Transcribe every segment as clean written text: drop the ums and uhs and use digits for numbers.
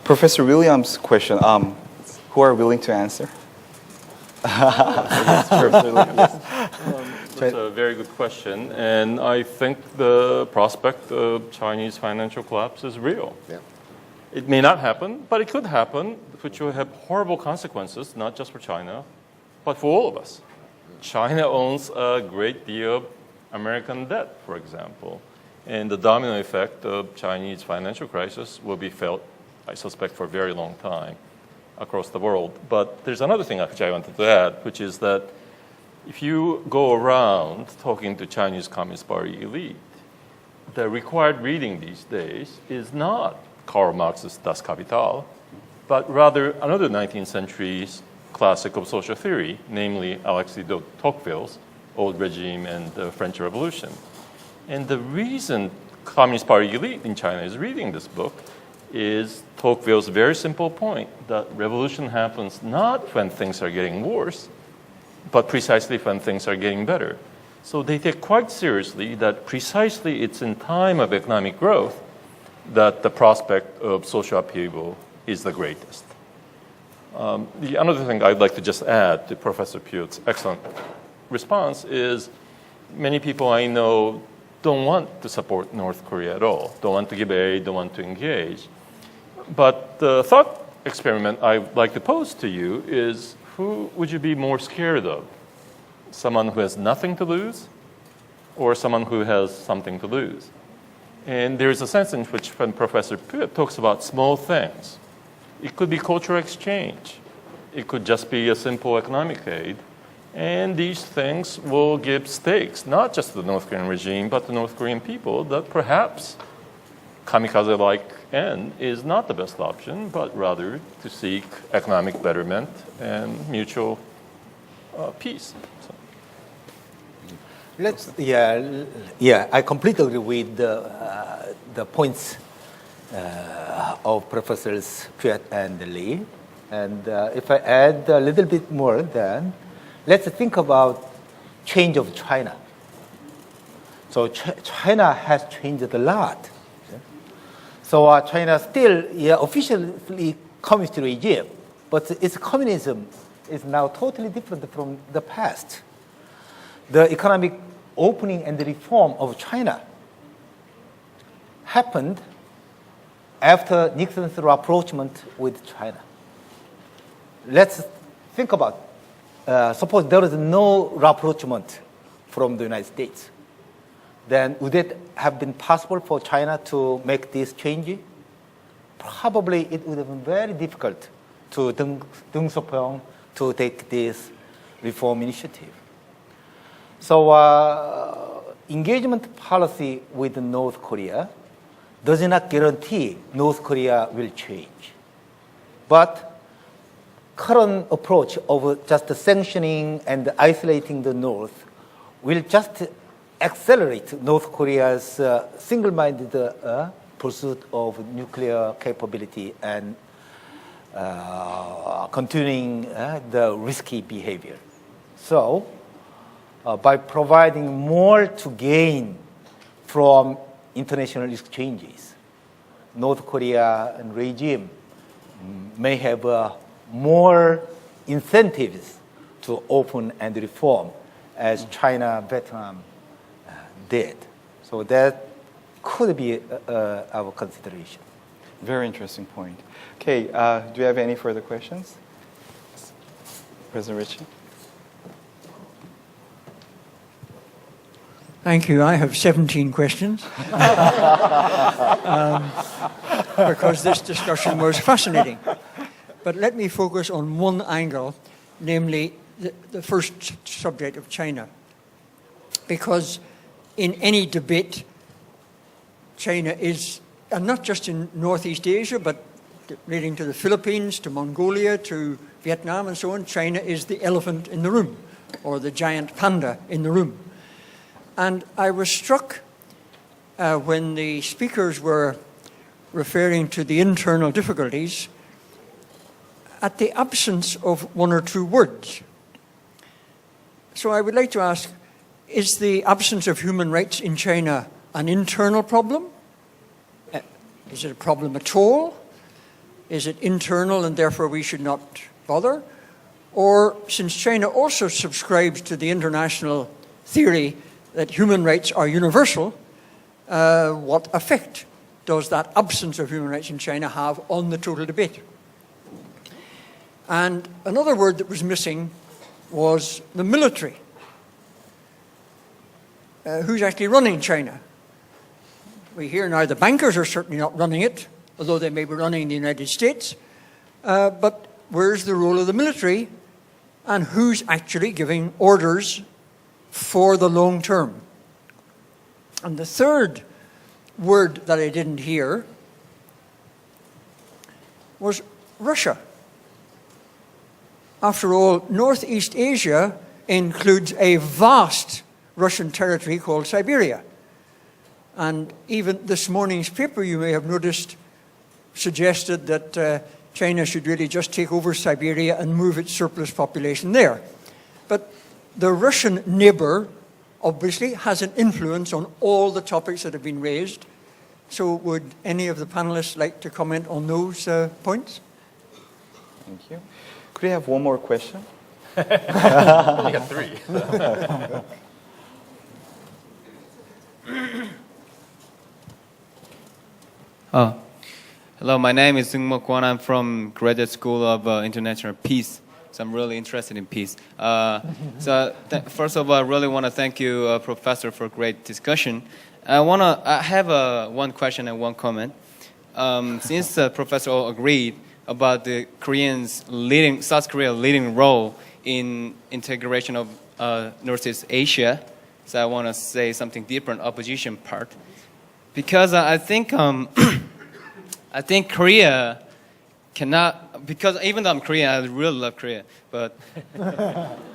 Professor Williams' question, who are willing to answer? Yes, Professor Williams, yes. That's a very good question, and I think the prospect of Chinese financial collapse is real. Yeah. It may not happen, but it could happen, which will have horrible consequences, not just for China, but for all of us. China owns a great deal of American debt, for example, and the domino effect of Chinese financial crisis will be felt, I suspect, for a very long time across the world. But there's another thing which I wanted to add, which is that if you go around talking to Chinese Communist Party elite, the required reading these days is not Karl Marx's Das Kapital, but rather another 19th century classic of social theory, namely Alexis de Tocqueville's Old Regime and the French Revolution. And the reason Communist Party elite in China is reading this book is Tocqueville's very simple point that revolution happens not when things are getting worse, but precisely when things are getting better. So they take quite seriously that precisely it's in time of economic growth that the prospect of social upheaval is the greatest. The another thing I'd like to just add to Professor Pute's excellent response is many people I know don't want to support North Korea at all, don't want to give aid, don't want to engage. But the thought experiment I'd like to pose to you is, who would you be more scared of? Someone who has nothing to lose or someone who has something to lose? And there's a sense in which when Professor Pute talks about small things, it could be cultural exchange. It could just be a simple economic aid. And these things will give stakes, not just to the North Korean regime, but the North Korean people, that perhaps kamikaze-like end is not the best option, but rather to seek economic betterment and mutual peace. So. I completely agree with the points of Professors Pute and Lee. And if I add a little bit more, then let's think about change of China. So China has changed a lot. So China still officially communist regime, but its communism is now totally different from the past. The economic opening and the reform of China happened after Nixon's rapprochement with China. Let's think about, suppose there is no rapprochement from the United States. Then would it have been possible for China to make this change? Probably it would have been very difficult to Deng Xiaoping to take this reform initiative. So engagement policy with North Korea does not guarantee North Korea will change. But current approach of just sanctioning and isolating the North will just accelerate North Korea's single-minded pursuit of nuclear capability and continuing the risky behavior. So, by providing more to gain from international exchanges, North Korea and regime may have more incentives to open and reform as China, Vietnam did. So that could be our consideration. Very interesting point. Okay, do you have any further questions? President Ritchie? Thank you. I have 17 questions because this discussion was fascinating. But let me focus on one angle, namely the first subject of China. Because in any debate, China is, and not just in Northeast Asia, but relating to the Philippines, to Mongolia, to Vietnam and so on, China is the elephant in the room, or the giant panda in the room. And I was struck when the speakers were referring to the internal difficulties at the absence of one or two words. So I would like to ask, is the absence of human rights in China an internal problem? Is it a problem at all? Is it internal and therefore we should not bother? Or since China also subscribes to the international theory that human rights are universal, what effect does that absence of human rights in China have on the total debate? And another word that was missing was the military. Who's actually running China? We hear now the bankers are certainly not running it, although they may be running the United States. But where's the role of the military, and who's actually giving orders for the long term? And the third word that I didn't hear was Russia. After all, Northeast Asia includes a vast Russian territory called Siberia. And even this morning's paper, you may have noticed, suggested that China should really just take over Siberia and move its surplus population there. But the Russian neighbor obviously has an influence on all the topics that have been raised. So would any of the panelists like to comment on those points? Thank you. Could we have one more question? You got three. Hello, my name is Seung-mo Kwon. I'm from Graduate School of International Peace. So I'm really interested in peace. First of all, I really want to thank you, Professor, for a great discussion. I have one question and one comment. Since Professor agreed about the South Korea's leading role in integration of Northeast Asia, so I want to say something different, opposition part, because I think I think Korea cannot, because even though I'm Korean, I really love Korea, but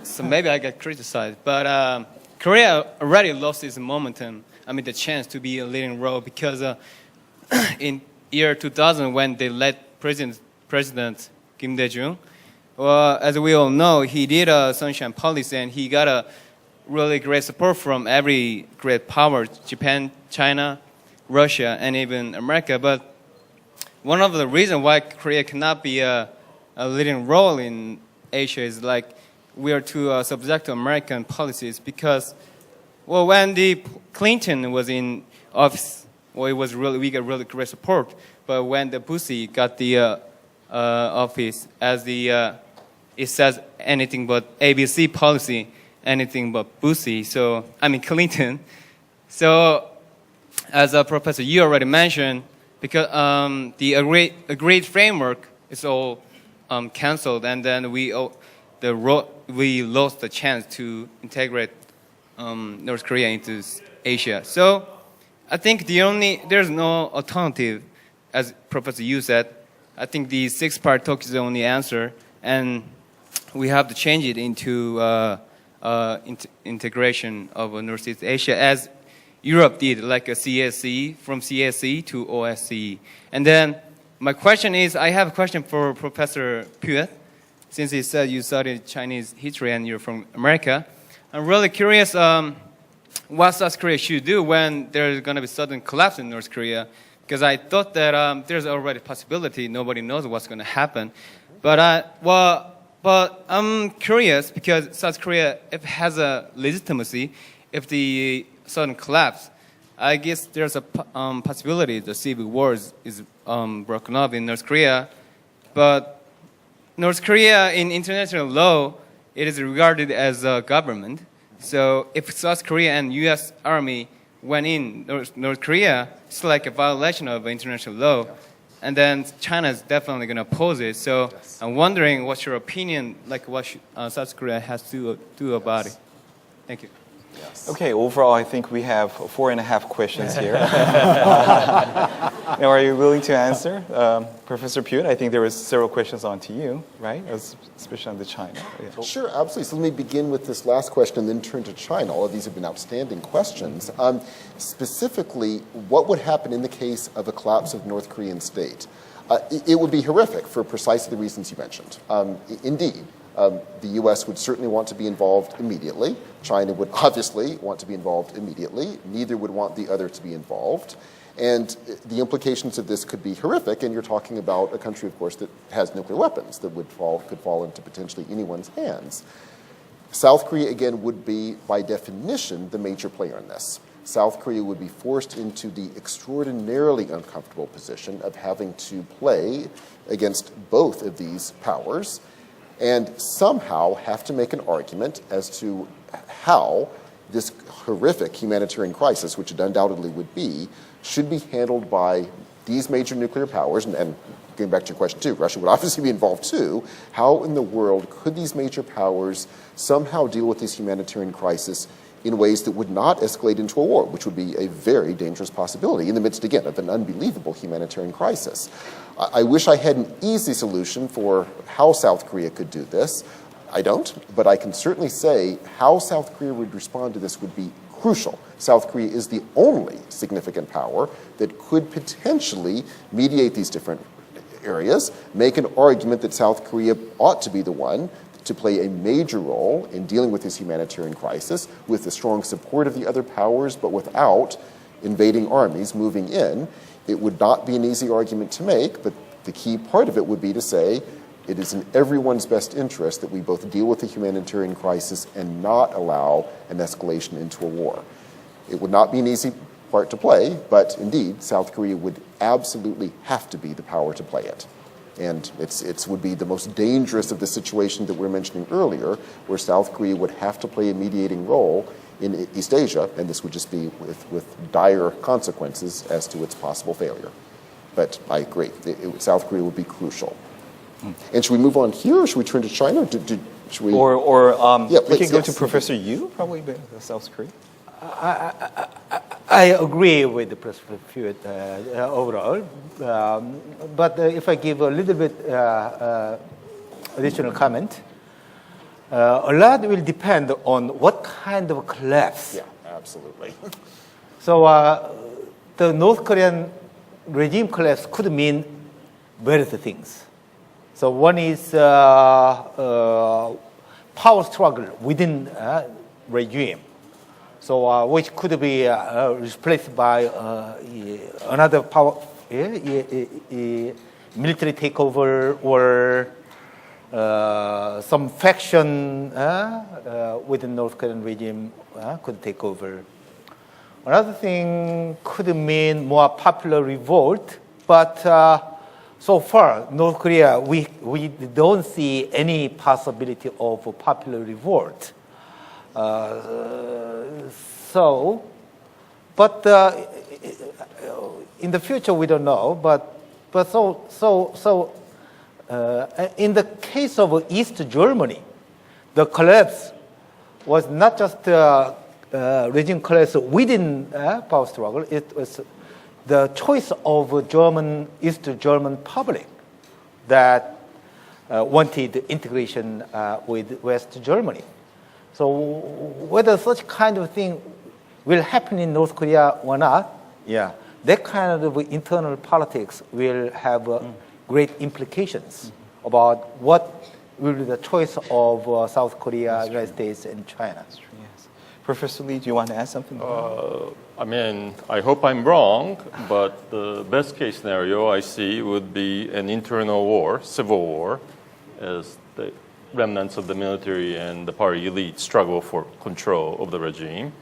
so maybe I get criticized. But Korea already lost its momentum. I mean, the chance to be a leading role, because in year 2000, when they led President Kim Dae-jung, well, as we all know, he did a sunshine policy, and he got a really great support from every great power: Japan, China, Russia, and even America. But one of the reasons why Korea cannot be a leading role in Asia is like we are too subject to American policies, because, well, when the Clinton was in office, well, we got really great support. But when the Bush got the office, as it says anything but ABC policy, anything but Bush. So I mean Clinton. So as Professor Yu already mentioned, because the agreed framework is all canceled, and then we lost the chance to integrate North Korea into Asia. So I think there's no alternative, as Professor Yu said. I think the six-part talk is the only answer, and we have to change it into integration of Northeast Asia, as Europe did, like a CSE, from CSE to OSCE. And then my question is, I have a question for Professor Puet, since he said you studied Chinese history and you're from America. I'm really curious what South Korea should do when there's going to be sudden collapse in North Korea, because I thought that there's already a possibility, nobody knows what's going to happen. But I'm curious, because South Korea, if it has a legitimacy, if the sudden collapse, I guess there's a possibility the civil war is broken up in North Korea. But North Korea, in international law, it is regarded as a government. So if South Korea and U.S. Army went in North Korea, it's like a violation of international law. And then China is definitely going to oppose it. So I'm wondering what's your opinion, like what South Korea has to do about it. Thank you. Okay, overall, I think we have 4.5 questions here. Now, are you willing to answer? Professor Puet, I think there was several questions on to you, right? Especially on the China. Yeah. Sure, absolutely. So let me begin with this last question and then turn to China. All of these have been outstanding questions. Specifically, what would happen in the case of a collapse of North Korean state? It would be horrific for precisely the reasons you mentioned. Indeed, The U.S. would certainly want to be involved immediately. China would obviously want to be involved immediately. Neither would want the other to be involved. And the implications of this could be horrific, and you're talking about a country, of course, that has nuclear weapons that could fall into potentially anyone's hands. South Korea, again, would be, by definition, the major player in this. South Korea would be forced into the extraordinarily uncomfortable position of having to play against both of these powers and somehow have to make an argument as to how this horrific humanitarian crisis, which it undoubtedly would be, should be handled by these major nuclear powers. And getting back to your question too, Russia would obviously be involved too. How in the world could these major powers somehow deal with this humanitarian crisis in ways that would not escalate into a war, which would be a very dangerous possibility in the midst, again, of an unbelievable humanitarian crisis? I wish I had an easy solution for how South Korea could do this. I don't, but I can certainly say how South Korea would respond to this would be crucial. South Korea is the only significant power that could potentially mediate these different areas, make an argument that South Korea ought to be the one to play a major role in dealing with this humanitarian crisis with the strong support of the other powers, but without invading armies moving in. It would not be an easy argument to make, but the key part of it would be to say it is in everyone's best interest that we both deal with the humanitarian crisis and not allow an escalation into a war. It would not be an easy part to play, but indeed, South Korea would absolutely have to be the power to play it. And it would be the most dangerous of the situation that we were mentioning earlier, where South Korea would have to play a mediating role in East Asia, and this would just be with dire consequences as to its possible failure. But I agree, South Korea would be crucial. And should we move on here, or should we turn to China? Should we? Yeah, we can go to yes. Professor Yu, probably, South Korea. I agree with the perspective overall, but if I give a little bit additional comment, a lot will depend on what kind of collapse. Yeah, absolutely. So the North Korean regime collapse could mean various things. So one is power struggle within regime. So which could be replaced by another power, military takeover or some faction within North Korean regime could take over. Another thing could mean more popular revolt, but so far, North Korea, we don't see any possibility of a popular revolt. But in the future we don't know. But in the case of East Germany, the collapse was not just regime collapse within power struggle. It was the choice of East German public that wanted integration with West Germany. So whether such kind of thing will happen in North Korea or not, that kind of internal politics will have great implications about what will be the choice of South Korea, United States, and China. Yes. Professor Lee, do you want to add something? I mean, I hope I'm wrong, but the best case scenario I see would be an internal war, civil war, as the remnants of the military and the party elite struggle for control of the regime,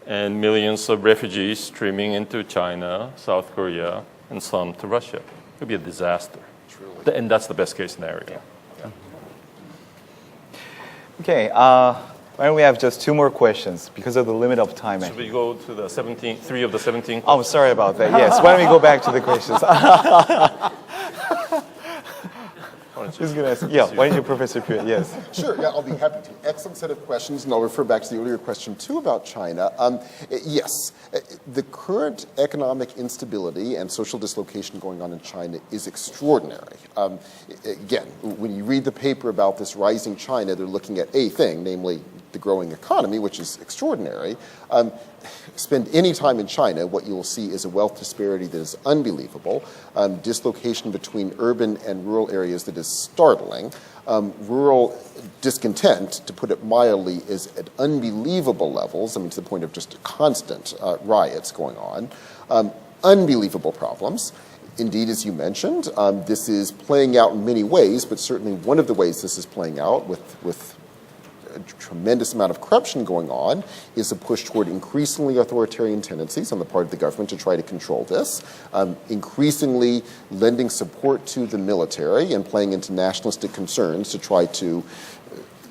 and millions of refugees streaming into China, South Korea, and some to Russia. It would be a disaster. Truly. And that's the best case scenario. Yeah. Okay, why don't we have just 2 more questions because of the limit of time. Should we go to the 3 of the 17? Oh, sorry about that. Yes, why don't we go back to the questions? Who's going to ask? Yeah, why don't you, Professor Pugh? Yes. Sure, yeah, I'll be happy to. Excellent set of questions, and I'll refer back to the earlier question, too, about China. Yes, the current economic instability and social dislocation going on in China is extraordinary. Again, when you read the paper about this rising China, they're looking at a thing, namely the growing economy, which is extraordinary. Spend any time in China, what you will see is a wealth disparity that is unbelievable, dislocation between urban and rural areas that is startling. Rural discontent, to put it mildly, is at unbelievable levels. I mean, to the point of just constant riots going on. Unbelievable problems. Indeed, as you mentioned, this is playing out in many ways, but certainly one of the ways this is playing out with a tremendous amount of corruption going on is a push toward increasingly authoritarian tendencies on the part of the government to try to control this, increasingly lending support to the military and playing into nationalistic concerns to try to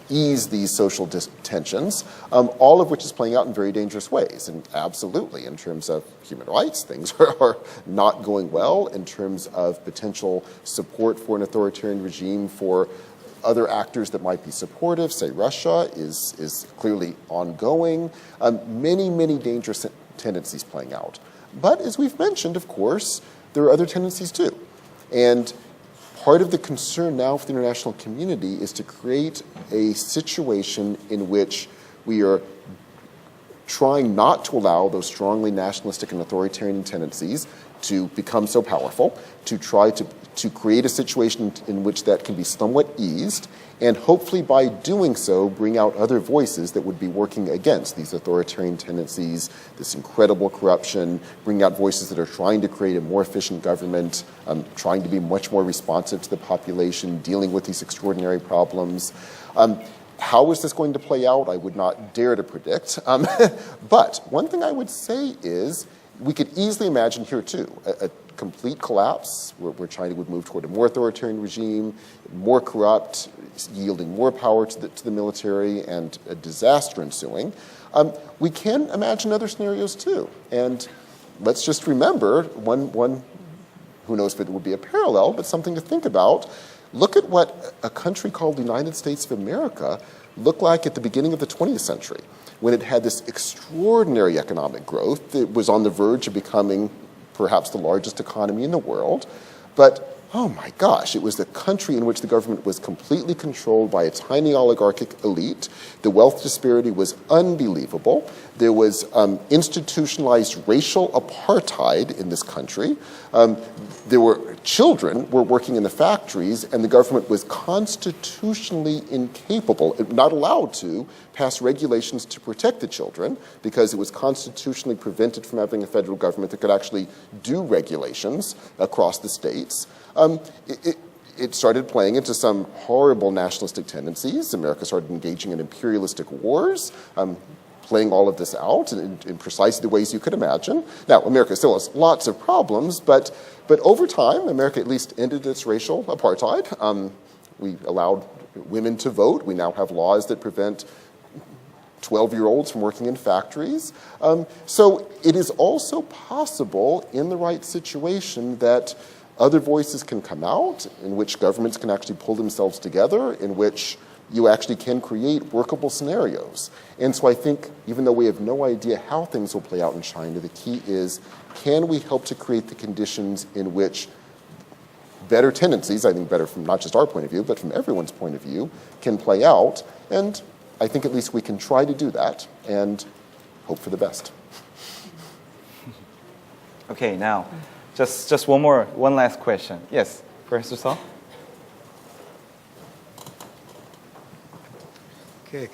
ease these social tensions, all of which is playing out in very dangerous ways. And absolutely, in terms of human rights, things are not going well. In terms of potential support for an authoritarian regime for other actors that might be supportive, say Russia, is clearly ongoing. Many, many dangerous tendencies playing out. But as we've mentioned, of course, there are other tendencies too. And part of the concern now for the international community is to create a situation in which we are trying not to allow those strongly nationalistic and authoritarian tendencies to become so powerful, to try to create a situation in which that can be somewhat eased, and hopefully by doing so bring out other voices that would be working against these authoritarian tendencies, this incredible corruption, bring out voices that are trying to create a more efficient government, trying to be much more responsive to the population, dealing with these extraordinary problems. How is this going to play out? I would not dare to predict. But one thing I would say is we could easily imagine here too a complete collapse where China would move toward a more authoritarian regime, more corrupt, yielding more power to the military, and a disaster ensuing. We can imagine other scenarios too. And let's just remember one, who knows if it would be a parallel, but something to think about. Look at what a country called the United States of America looked like at the beginning of the 20th century, when it had this extraordinary economic growth that was on the verge of becoming perhaps the largest economy in the world. But, oh my gosh, it was a country in which the government was completely controlled by a tiny oligarchic elite. The wealth disparity was unbelievable. There was institutionalized racial apartheid in this country. Children were working in the factories, and the government was constitutionally incapable, not allowed to, pass regulations to protect the children because it was constitutionally prevented from having a federal government that could actually do regulations across the states. It started playing into some horrible nationalistic tendencies. America started engaging in imperialistic wars, playing all of this out in precisely the ways you could imagine. Now, America still has lots of problems, but over time, America at least ended its racial apartheid. We allowed women to vote. We now have laws that prevent 12-year-olds from working in factories. So it is also possible in the right situation that other voices can come out, in which governments can actually pull themselves together, in which you actually can create workable scenarios. And so I think, even though we have no idea how things will play out in China, the key is, can we help to create the conditions in which better tendencies, I think better from not just our point of view, but from everyone's point of view, can play out? And I think at least we can try to do that and hope for the best. Okay, now, just one last question. Yes, Professor Saul? Okay.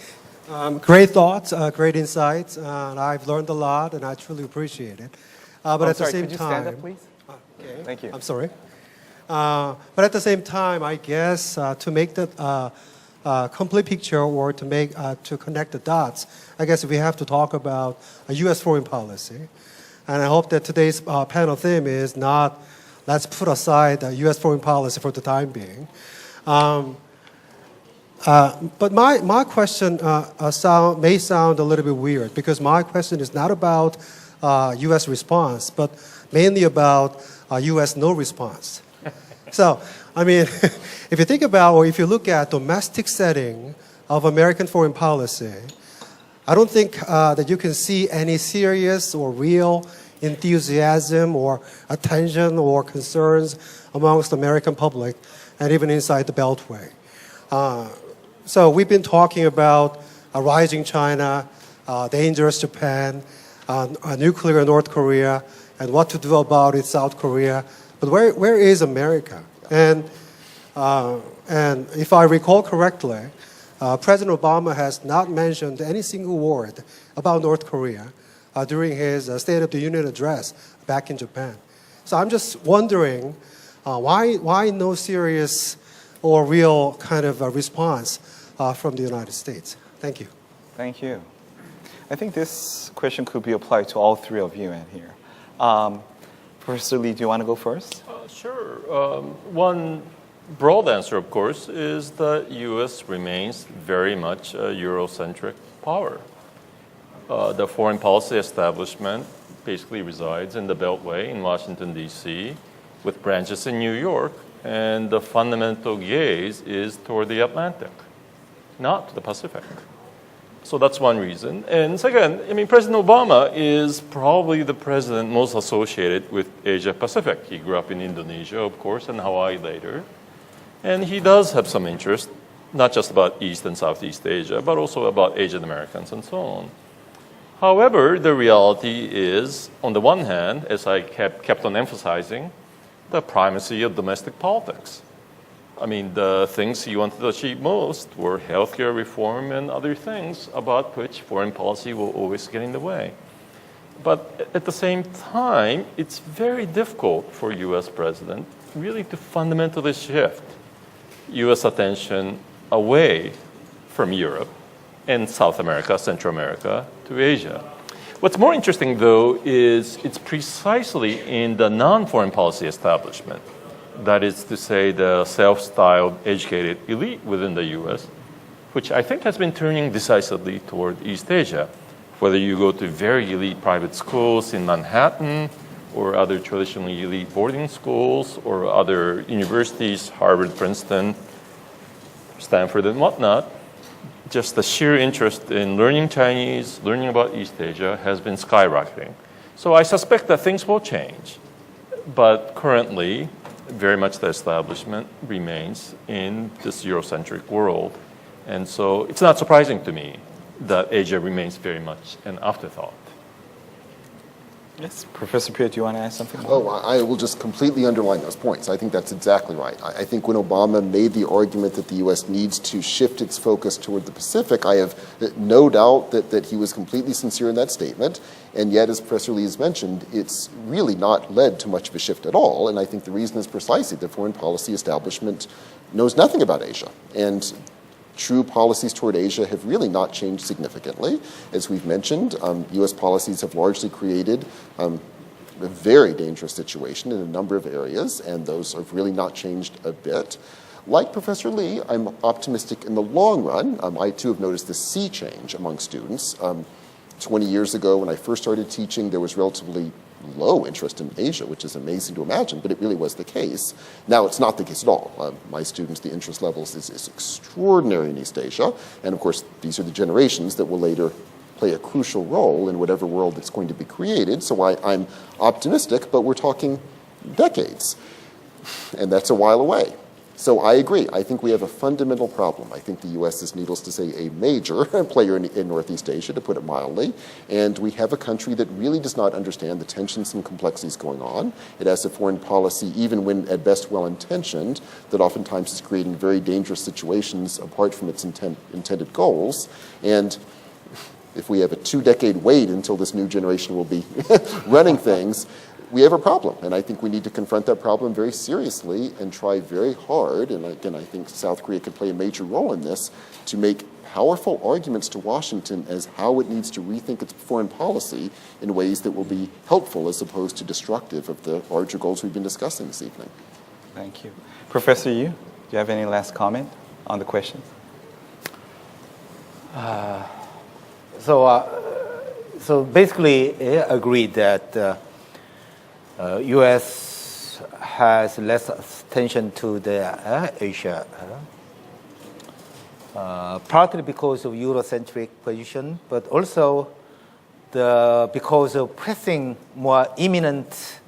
Great thoughts, great insights, and I've learned a lot, and I truly appreciate it. But at the same could you time, stand up, please? Okay. Thank you. I'm sorry. But at the same time, I guess to make the complete picture or to connect the dots, I guess we have to talk about U.S. foreign policy. And I hope that today's panel theme is not let's put aside U.S. foreign policy for the time being. But my question may sound a little bit weird because my question is not about U.S. response, but mainly about U.S. no response. So, I mean, if you think about or if you look at domestic setting of American foreign policy, I don't think that you can see any serious or real enthusiasm or attention or concerns amongst the American public and even inside the Beltway. So we've been talking about a rising China, dangerous Japan, nuclear North Korea, and what to do about it, South Korea. But where is America? And And if I recall correctly, President Obama has not mentioned any single word about North Korea during his State of the Union address back in Japan. So I'm just wondering why no serious or real kind of response from the United States? Thank you. Thank you. I think this question could be applied to all three of you in here. Professor Lee, do you want to go first? Sure. One broad answer, of course, is that U.S. remains very much a Eurocentric power. The foreign policy establishment basically resides in the Beltway in Washington, D.C., with branches in New York, and the fundamental gaze is toward the Atlantic, not the Pacific. So that's one reason. And second, I mean, President Obama is probably the president most associated with Asia Pacific. He grew up in Indonesia, of course, and Hawaii later. And he does have some interest, not just about East and Southeast Asia, but also about Asian Americans and so on. However, the reality is, on the one hand, as I kept on emphasizing, the primacy of domestic politics. I mean, the things he wanted to achieve most were healthcare reform and other things about which foreign policy will always get in the way. But at the same time, it's very difficult for U.S. president really to fundamentally shift U.S. attention away from Europe and South America, Central America, to Asia. What's more interesting, though, is it's precisely in the non-foreign policy establishment, that is to say the self-styled educated elite within the U.S., which I think has been turning decisively toward East Asia. Whether you go to very elite private schools in Manhattan or other traditionally elite boarding schools or other universities, Harvard, Princeton, Stanford, and whatnot, just the sheer interest in learning Chinese, learning about East Asia has been skyrocketing. So I suspect that things will change. But currently, very much the establishment remains in this Eurocentric world. And so it's not surprising to me that Asia remains very much an afterthought. Yes, Professor Pugh, do you want to add something? Oh, I will just completely underline those points. I think that's exactly right. I think when Obama made the argument that the U.S. needs to shift its focus toward the Pacific, I have no doubt that he was completely sincere in that statement. And yet, as Professor Lee has mentioned, it's really not led to much of a shift at all. And I think the reason is precisely the foreign policy establishment knows nothing about Asia. And true policies toward Asia have really not changed significantly. As we've mentioned, U.S. policies have largely created a very dangerous situation in a number of areas, and those have really not changed a bit. Like Professor Lee, I'm optimistic in the long run. I too have noticed this sea change among students. 20 years ago, when I first started teaching, there was relatively low interest in Asia, which is amazing to imagine, but it really was the case. Now it's not the case at all. My students, the interest levels is extraordinary in East Asia, and of course these are the generations that will later play a crucial role in whatever world that's going to be created, so I'm optimistic, but we're talking decades, and that's a while away. So I agree. I think we have a fundamental problem. I think the U.S. is, needless to say, a major player in Northeast Asia, to put it mildly. And we have a country that really does not understand the tensions and complexities going on. It has a foreign policy, even when at best well-intentioned, that oftentimes is creating very dangerous situations apart from its intended goals. And if we have a 2-decade wait until this new generation will be running things, we have a problem, and I think we need to confront that problem very seriously and try very hard, and again, I think South Korea could play a major role in this, to make powerful arguments to Washington as how it needs to rethink its foreign policy in ways that will be helpful as opposed to destructive of the larger goals we've been discussing this evening. Thank you. Professor Yu, do you have any last comment on the question? So basically, I agree that U.S. has less attention to the Asia, partly because of Eurocentric position, but also because of pressing more imminent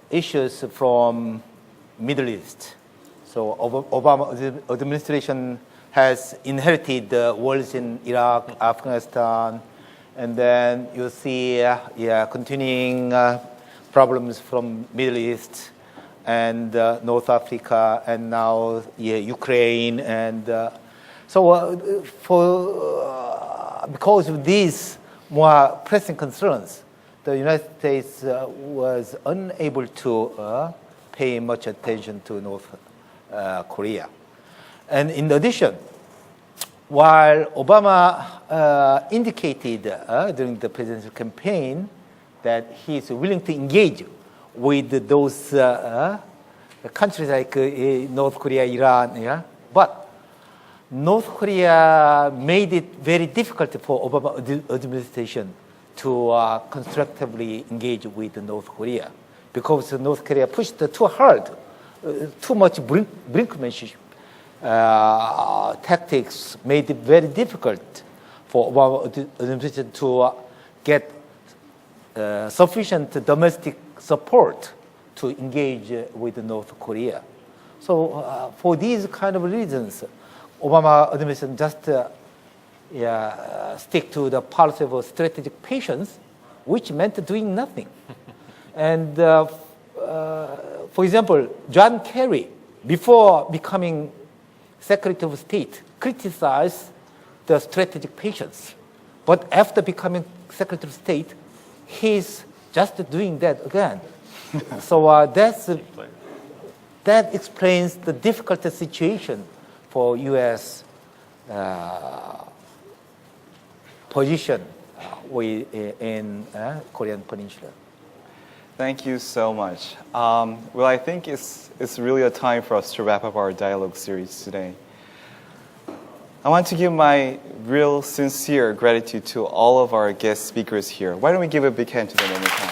issues from Middle East. So Obama administration has inherited the wars in Iraq, Afghanistan, and then you see continuing problems from Middle East, and North Africa, and now Ukraine, and because of these more pressing concerns, the United States was unable to pay much attention to North Korea. And in addition, while Obama indicated during the presidential campaign that he is willing to engage with those countries like North Korea, Iran, but North Korea made it very difficult for Obama administration to constructively engage with North Korea, because North Korea pushed too hard, too much brinkmanship tactics made it very difficult for Obama administration to get sufficient domestic support to engage with North Korea. So for these kind of reasons, Obama administration just stick to the policy of strategic patience, which meant doing nothing. And for example, John Kerry, before becoming Secretary of State, criticized the strategic patience. But after becoming Secretary of State, he's just doing that again. So that explains the difficult situation for U.S. position in Korean Peninsula. Thank you so much. Well, I think it's really a time for us to wrap up our dialogue series today. I want to give my real sincere gratitude to all of our guest speakers here. Why don't we give a big hand to them one more time?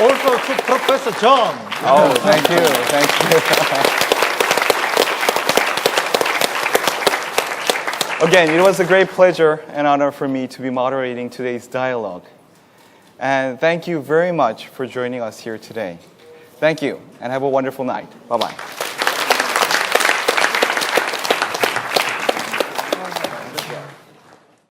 Also to Professor John. Oh, thank you. Thank you. Again, it was a great pleasure and honor for me to be moderating today's dialogue. And thank you very much for joining us here today. Thank you, and have a wonderful night. Bye-bye.